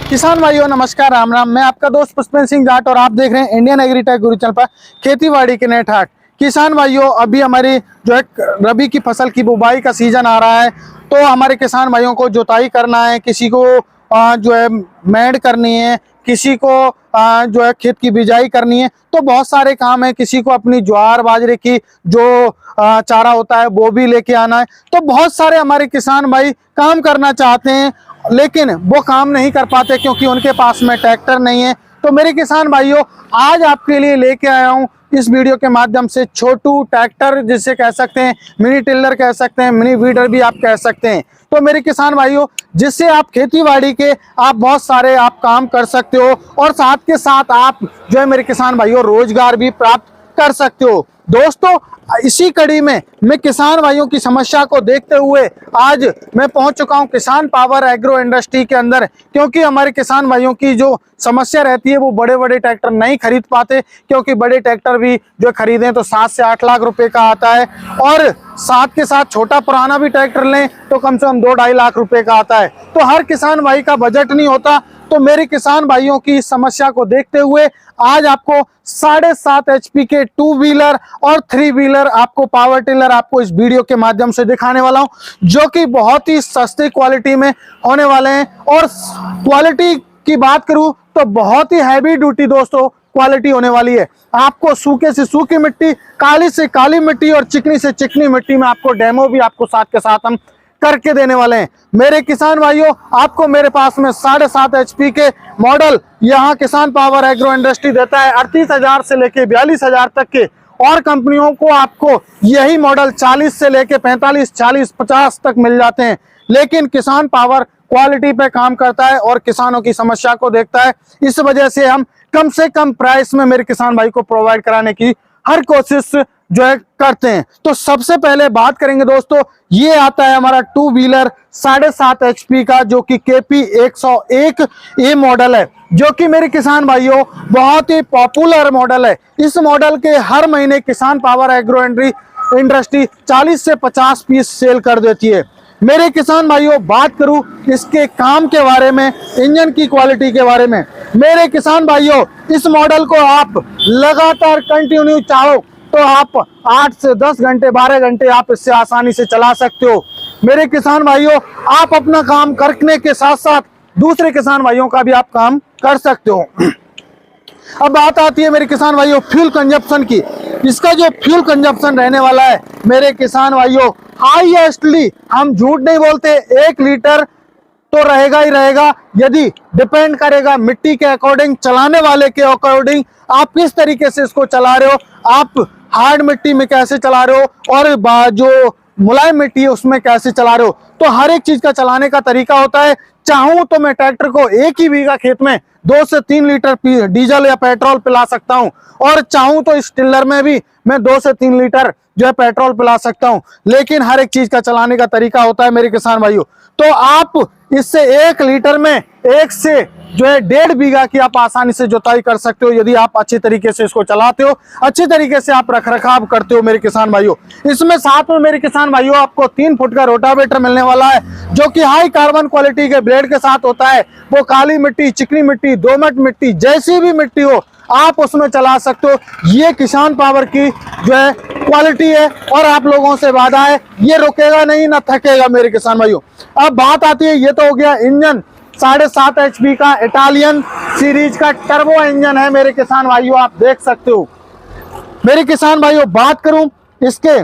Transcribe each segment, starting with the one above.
किसान भाइयों नमस्कार, राम राम। मैं आपका दोस्त पुष्पेंद्र सिंह जाट और आप देख रहे हैं इंडियन एग्रीटेक गुरु चैनल पर खेती-बाड़ी के नेट हाट। किसान भाइयों, अभी हमारी जो है रबी की फसल की बुवाई का सीजन आ रहा है, तो हमारे किसान भाइयों को जुताई करना है, किसी को जो है मेड़ करनी है, किसी को जो है खेत की बिजाई करनी है, तो बहुत सारे काम है। किसी को अपनी ज्वार बाजरे की जो चारा होता है वो भी लेके आना है। तो बहुत सारे हमारे किसान भाई काम करना चाहते हैं लेकिन वो काम नहीं कर पाते क्योंकि उनके पास में ट्रैक्टर नहीं है। तो मेरे किसान भाइयों, आज आपके लिए लेके आया हूं इस वीडियो के माध्यम से छोटू ट्रैक्टर, जिसे कह सकते हैं मिनी टिलर कह सकते हैं, मिनी वीडर भी आप कह सकते हैं। तो मेरे किसान भाइयों, जिससे आप खेती-बाड़ी के आप बहुत सारे आप काम कर सकते हो और साथ के साथ आप जो है मेरे किसान भाइयों रोजगार भी प्राप्त कर सकते हो। दोस्तों, इसी कड़ी में मैं किसान भाइयों की समस्या को देखते हुए आज मैं पहुंच चुका हूं किसान पावर एग्रो इंडस्ट्री के अंदर, क्योंकि हमारे किसान भाइयों की जो समस्या रहती है वो बड़े बड़े ट्रैक्टर नहीं खरीद पाते, क्योंकि बड़े ट्रैक्टर भी जो खरीदें तो 7 से 8 लाख रुपए का आता है और साथ के साथ छोटा पुराना भी ट्रैक्टर लें तो कम से कम 2-2.5 लाख रुपए का आता है। तो हर किसान भाई का बजट नहीं होता। तो मेरे किसान भाइयों की इस समस्या को देखते हुए आज आपको 7.5 HP के 2 व्हीलर और 3 व्हीलर आपको पावर टिलर आपको इस वीडियो के माध्यम से दिखाने वाला हूं, जो कि बहुत ही सस्ती क्वालिटी में होने वाले हैं। और क्वालिटी की बात करूं तो बहुत ही हैवी ड्यूटी दोस्तों क्वालिटी होने वाली है। आपको सूखे से सूखी मिट्टी, काली से काली मिट्टी और चिकनी से चिकनी मिट्टी में आपको डेमो भी आपको साथ के साथ हम करके देने वाले हैं। मेरे किसान भाइयों, आपको मेरे पास में 7.5 HP के मॉडल यहाँ किसान पावर एग्रो इंडस्ट्री देता है 38,000 से लेके 42,000 तक के, और कंपनियों को आपको यही मॉडल 40 से लेके 45, 40, 50 तक मिल जाते हैं। लेकिन किसान पावर क्वालिटी पे काम करता है और किसानों की समस्या को देखता है। इस वजह से हम कम से कम प्राइस में मेरे किसान भाई को प्रोवाइड कराने की हर कोशिश जो है करते हैं। तो सबसे पहले बात करेंगे दोस्तों, ये आता है हमारा 2 व्हीलर 7.5 HP का, जो कि KP 101A मॉडल है, जो कि मेरे किसान भाइयों बहुत ही पॉपुलर मॉडल है। इस मॉडल के हर महीने किसान पावर एग्रो इंडस्ट्री 40 से 50 पीस सेल कर देती है। मेरे किसान भाइयों, बात करूं इसके काम के बारे में, इंजन की क्वालिटी के बारे में, मेरे किसान भाइयों इस मॉडल को आप लगातार कंटिन्यू चाहो तो आप 8 से 10 घंटे 12 घंटे आप इससे आसानी से चला सकते हो। मेरे किसान भाइयों, आप अपना काम करने के साथ साथ दूसरे किसान भाइयों का भी आप काम कर सकते हो। अब बात आती है मेरे किसान भाइयों फ्यूल कंजप्शन की। इसका जो फ्यूल कंजप्शन रहने वाला है मेरे किसान भाइयों, हाईएस्टली, हम झूठ नहीं बोलते, 1 लीटर तो रहेगा ही रहेगा। यदि डिपेंड करेगा मिट्टी के अकॉर्डिंग, चलाने वाले के अकॉर्डिंग, आप किस तरीके से इसको चला रहे हो, आप हार्ड मिट्टी में कैसे चला रहे हो और जो मुलायम मिट्टी है उसमें कैसे चला रहे हो। तो हर एक चीज का चलाने का तरीका होता है। चाहूं तो मैं ट्रैक्टर को 1 ही बीघा खेत में 2 से 3 लीटर डीजल या पेट्रोल पिला सकता हूं, और चाहूं तो इस टिलर में भी मैं 2 से 3 लीटर जो है पेट्रोल पिला सकता हूं। लेकिन हर एक चीज का चलाने का तरीका होता है मेरे किसान भाइयों। तो आप इससे 1 लीटर में 1 से जो है 1.5 बीघा की आप आसानी से जुताई कर सकते हो, यदि आप अच्छी तरीके से इसको चलाते हो, अच्छी तरीके से आप रखरखाव करते हो मेरे किसान भाइयों। इसमें साथ में मेरे किसान भाइयों आपको 3 फुट का रोटावेटर मिलने वाला है, जो कि हाई कार्बन क्वालिटी के ब्लेड के साथ होता है। वो काली मिट्टी, चिकनी मिट्टी, दोमट मिट्टी, जैसी भी मिट्टी हो आप उसमें चला सकते हो। ये किसान पावर की जो है क्वालिटी है और आप लोगों से वादा है, ये रुकेगा नहीं ना थकेगा मेरे किसान भाइयों। अब बात आती है, ये तो हो गया इंजन 7.5 HP का इटालियन सीरीज का टर्बो इंजन है मेरे किसान भाइयों, आप देख सकते हो। मेरे किसान भाइयों, बात करूं इसके,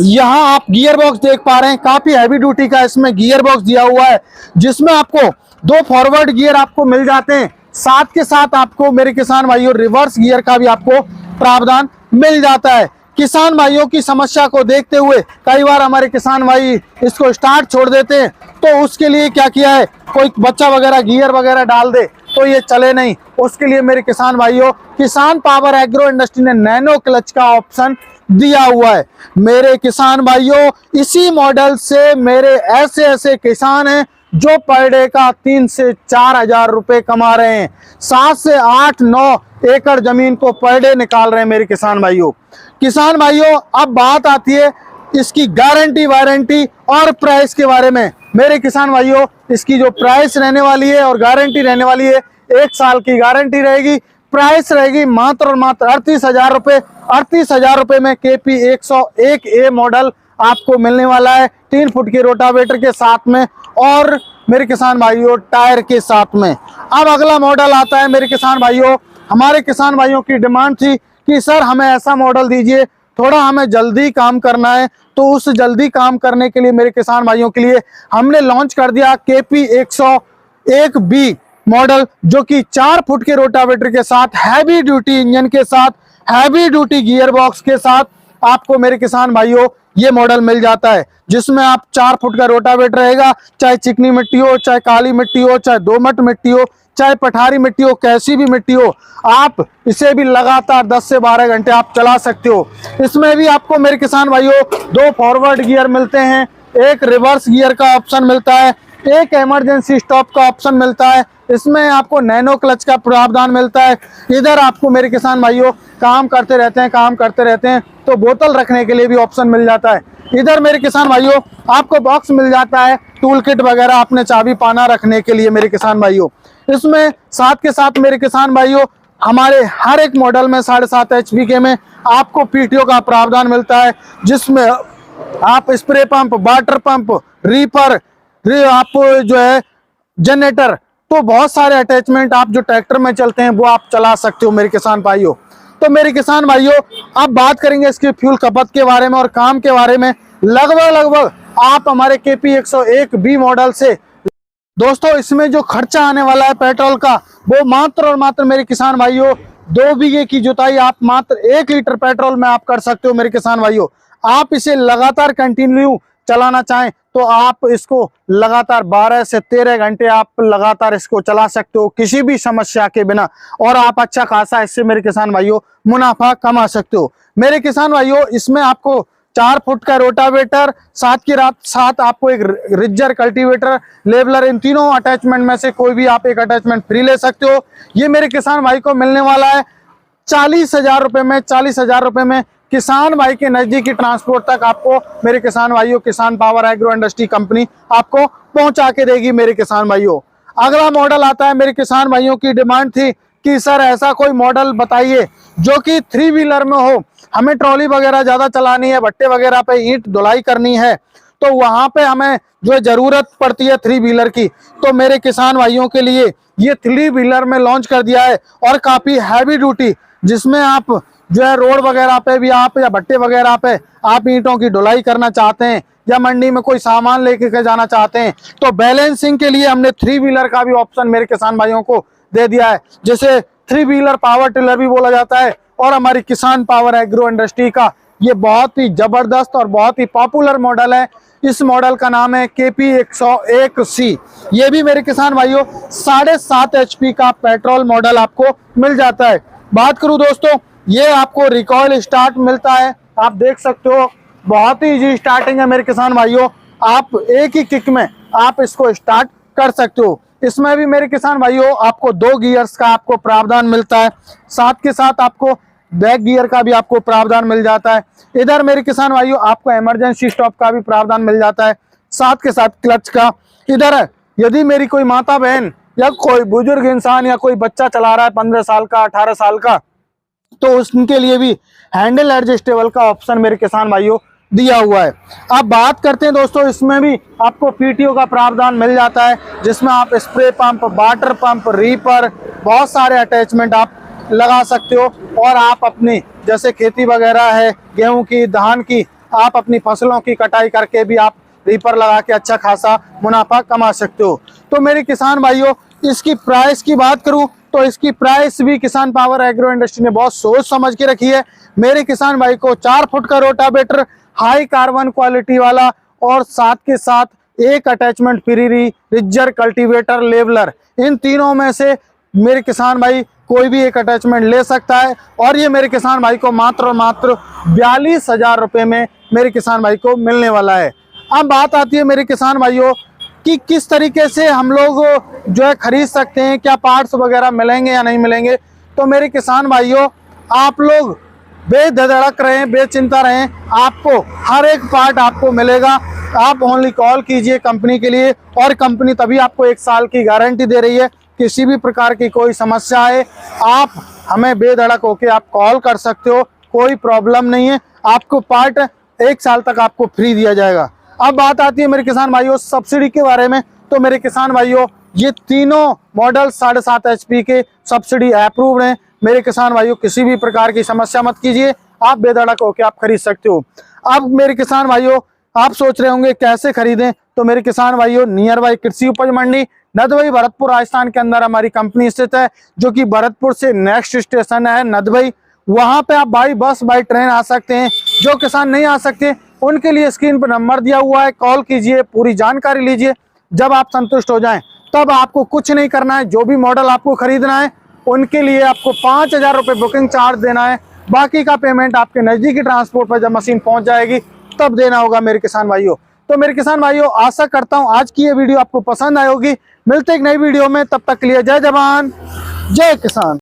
यहां आप गियर बॉक्स देख पा रहे हैं, काफी हैवी ड्यूटी का इसमें गियर बॉक्स दिया हुआ है, जिसमें आपको 2 फॉरवर्ड गियर आपको मिल जाते हैं। साथ के साथ आपको मेरे किसान भाइयों रिवर्स गियर का भी आपको प्रावधान मिल जाता है। किसान भाइयों की समस्या को देखते हुए कई बार हमारे किसान भाई इसको स्टार्ट छोड़ देते हैं, तो उसके लिए क्या किया है, कोई बच्चा वगैरह गियर वगैरह डाल दे तो ये चले नहीं। उसके लिए मेरे किसान भाइयों किसान पावर एग्रो इंडस्ट्री ने नैनो क्लच का ऑप्शन दिया हुआ है। मेरे किसान भाइयों, इसी मॉडल से मेरे ऐसे ऐसे किसान हैं जो पर डे का 3 से 4 हजार रुपए कमा रहे हैं, 7 से 8-9 एकड़ जमीन को पर डे निकाल रहे हैं मेरे किसान भाइयों। किसान भाइयों, अब बात आती है इसकी गारंटी वारंटी और प्राइस के बारे में। मेरे किसान भाइयों, इसकी जो प्राइस रहने वाली है और गारंटी रहने वाली है, 1 साल की गारंटी रहेगी। प्राइस रहेगी मात्र और मात्र 38,000 रुपये। 38,000 रुपये में KP 101A मॉडल आपको मिलने वाला है, 3 फुट के रोटावेटर के साथ में और मेरे किसान भाइयों टायर के साथ में। अब अगला मॉडल आता है मेरे किसान भाइयों, हमारे किसान भाइयों की डिमांड थी कि सर हमें ऐसा मॉडल दीजिए, थोड़ा हमें जल्दी काम करना है। तो उस जल्दी काम करने के लिए मेरे किसान भाइयों के लिए हमने लॉन्च कर दिया KP 101B मॉडल, जो कि 4 फुट के रोटावेटर के साथ, हैवी ड्यूटी इंजन के साथ, हैवी ड्यूटी गियर बॉक्स के साथ आपको मेरे किसान भाइयों ये मॉडल मिल जाता है, जिसमें आप 4 फुट का रोटावेटर रहेगा। चाहे चिकनी मिट्टी हो, चाहे काली मिट्टी हो, चाहे दोमट मिट्टी हो, चाहे पठारी मिट्टी हो, कैसी भी मिट्टी हो, आप इसे भी लगातार 10 से 12 घंटे आप चला सकते हो। इसमें भी आपको मेरे किसान भाइयों 2 फॉरवर्ड गियर मिलते हैं, एक रिवर्स गियर का ऑप्शन मिलता है, एक इमरजेंसी स्टॉप का ऑप्शन मिलता है। इसमें आपको नैनो क्लच का प्रावधान मिलता है। इधर आपको मेरे किसान भाइयों काम करते रहते हैं तो बोतल रखने के लिए भी ऑप्शन मिल जाता है। इधर मेरे किसान भाइयों आपको बॉक्स मिल जाता है, टूल किट वगैरह, अपने चाबी पाना रखने के लिए मेरे किसान भाइयों। इसमें साथ के साथ मेरे किसान भाइयों हमारे हर एक मॉडल में 7.5 HP के में आपको PTO का प्रावधान मिलता है, जिसमें आप spray pump, water pump, reaper, आप जो है जनरेटर, तो बहुत सारे अटैचमेंट आप जो ट्रैक्टर में चलते हैं वो आप चला सकते हो मेरे किसान भाइयों। तो मेरे किसान भाइयों अब बात करेंगे इसकी फ्यूल खपत के बारे में और काम के बारे में। लगभग आप हमारे KP 101B मॉडल से दोस्तों इसमें जो खर्चा आने वाला है पेट्रोल का, वो मात्र और मात्र मेरे किसान भाइयों 2 बीघे की जुताई आप मात्र 1 लीटर पेट्रोल में आप कर सकते हो मेरे किसान भाइयों। आप इसे लगातार कंटिन्यू चलाना चाहें तो आप इसको लगातार 12 से 13 घंटे आप लगातार इसको चला सकते हो किसी भी समस्या के बिना, और आप अच्छा खासा इससे मेरे किसान भाइयों मुनाफा कमा सकते हो मेरे किसान भाइयों। इसमें आपको 4 फुट का रोटावेटर, साथ आपको एक रिजर, कल्टीवेटर, लेवलर, इन तीनों अटैचमेंट में से कोई भी आप एक अटैचमेंट फ्री ले सकते हो। ये मेरे किसान भाई को मिलने वाला है 40,000 रुपये में। 40,000 रुपये में किसान भाई के नजदीकी ट्रांसपोर्ट तक आपको मेरे किसान भाइयों किसान पावर एग्रो इंडस्ट्री कंपनी आपको पहुंचा के देगी मेरे किसान भाइयों। अगला मॉडल आता है, मेरे किसान भाइयों की डिमांड थी कि सर ऐसा कोई मॉडल बताइए जो कि 3 व्हीलर में हो, हमें ट्रॉली वगैरह ज्यादा चलानी है, भट्टे वगैरह पे ईंट धुलाई करनी है, तो वहां पे हमें जो जरूरत पड़ती है 3 व्हीलर की, तो मेरे किसान भाइयों के लिए ये 3 व्हीलर में लॉन्च कर दिया है और काफी हैवी ड्यूटी, जिसमें आप जो है रोड वगैरह पे भी आप या भट्टे वगैरह पे आप ईंटों की ढुलाई करना चाहते हैं या मंडी में कोई सामान लेके के जाना चाहते हैं, तो बैलेंसिंग के लिए हमने 3 व्हीलर का भी ऑप्शन मेरे किसान भाइयों को दे दिया है, जिसे 3 व्हीलर पावर टिलर भी बोला जाता है। और हमारी किसान पावर एग्रो इंडस्ट्री का ये बहुत ही जबरदस्त और बहुत ही पॉपुलर मॉडल है। इस मॉडल का नाम है KP 101C। ये भी मेरे किसान भाइयों 7.5 HP का पेट्रोल मॉडल आपको मिल जाता है। बात करूं दोस्तों, ये आपको रिकॉइल स्टार्ट मिलता है, आप देख सकते हो बहुत ही इजी स्टार्टिंग है मेरे किसान भाइयों। आप एक ही किक में आप इसको स्टार्ट कर सकते हो। इसमें भी मेरे किसान भाइयों आपको 2 गियर्स का आपको प्रावधान मिलता है, साथ के साथ आपको बैक गियर का भी आपको प्रावधान मिल जाता है। इधर मेरे किसान भाइयों आपको इमरजेंसी स्टॉप का भी प्रावधान मिल जाता है, साथ के साथ क्लच का। इधर यदि मेरी कोई माता बहन या कोई बुजुर्ग इंसान या कोई बच्चा चला रहा है 15 साल का, 18 साल का, तो उनके लिए भी हैंडल एडजस्टेबल का ऑप्शन मेरे किसान भाइयों दिया हुआ है। अब बात करते हैं दोस्तों, इसमें भी आपको PTO का प्रावधान मिल जाता है, जिसमें आप spray pump, water pump, reaper, बहुत सारे अटैचमेंट आप लगा सकते हो और आप अपनी जैसे खेती वगैरह है, गेहूं की, धान की, आप अपनी फसलों की कटाई करके भी आप रीपर लगा के अच्छा खासा मुनाफा कमा सकते हो। तो मेरे किसान भाइयों इसकी प्राइस की बात करूं तो इसकी प्राइस भी किसान पावर एग्रो इंडस्ट्री ने बहुत सोच समझ के रखी है। मेरे किसान भाई को 4 फुट का रोटावेटर, हाई कार्बन क्वालिटी वाला, और साथ के साथ एक अटैचमेंट फ्री रिजर, कल्टीवेटर, लेवलर, इन तीनों में से मेरे किसान भाई कोई भी एक अटैचमेंट ले सकता है। और ये मेरे किसान भाई को मात्र और मात्र 42,000 रुपये में मेरे किसान भाई को मिलने वाला है। अब बात आती है मेरे किसान भाइयों कि किस तरीके से हम लोग जो है खरीद सकते हैं, क्या पार्ट्स वगैरह मिलेंगे या नहीं मिलेंगे। तो मेरे किसान भाइयों आप लोग बेधड़क रहें, बेचिंता रहें, आपको हर एक पार्ट आपको मिलेगा। आप ओनली कॉल कीजिए कंपनी के लिए, और कंपनी तभी आपको 1 साल की गारंटी दे रही है। किसी भी प्रकार की कोई समस्या है, आप हमें बेधड़क होके आप कॉल कर सकते हो, कोई प्रॉब्लम नहीं है। आपको पार्ट 1 साल तक आपको फ्री दिया जाएगा। अब बात आती है मेरे किसान भाइयों सब्सिडी के बारे में। तो मेरे किसान भाइयों, ये तीनों मॉडल 7.5 HP के सब्सिडी अप्रूव्ड हैं। मेरे किसान भाइयों, किसी भी प्रकार की समस्या मत कीजिए, आप बेधड़क होकर आप खरीद सकते हो। अब मेरे किसान भाइयों, आप सोच रहे होंगे कैसे खरीदें, तो मेरे किसान भाइयों, नियर बाई कृषि उपज मंडी नदबई भरतपुर राजस्थान के अंदर हमारी कंपनी स्थित है, जो कि भरतपुर से नेक्स्ट स्टेशन है नदबई। वहां पे आप बाई बस बाई ट्रेन आ सकते हैं। जो किसान नहीं आ सकते उनके लिए स्क्रीन पर नंबर दिया हुआ है, कॉल कीजिए, पूरी जानकारी लीजिए। जब आप संतुष्ट हो जाएं तब आपको कुछ नहीं करना है। जो भी मॉडल आपको खरीदना है उनके लिए आपको 5,000 रुपये बुकिंग चार्ज देना है। बाकी का पेमेंट आपके नज़दीकी ट्रांसपोर्ट पर जब मशीन पहुंच जाएगी तब देना होगा मेरे किसान भाइयों। तो मेरे किसान भाइयों, आशा करता हूं आज की ये वीडियो आपको पसंद आई होगी। मिलते एक नई वीडियो में, तब तक के लिए जय जवान जय किसान।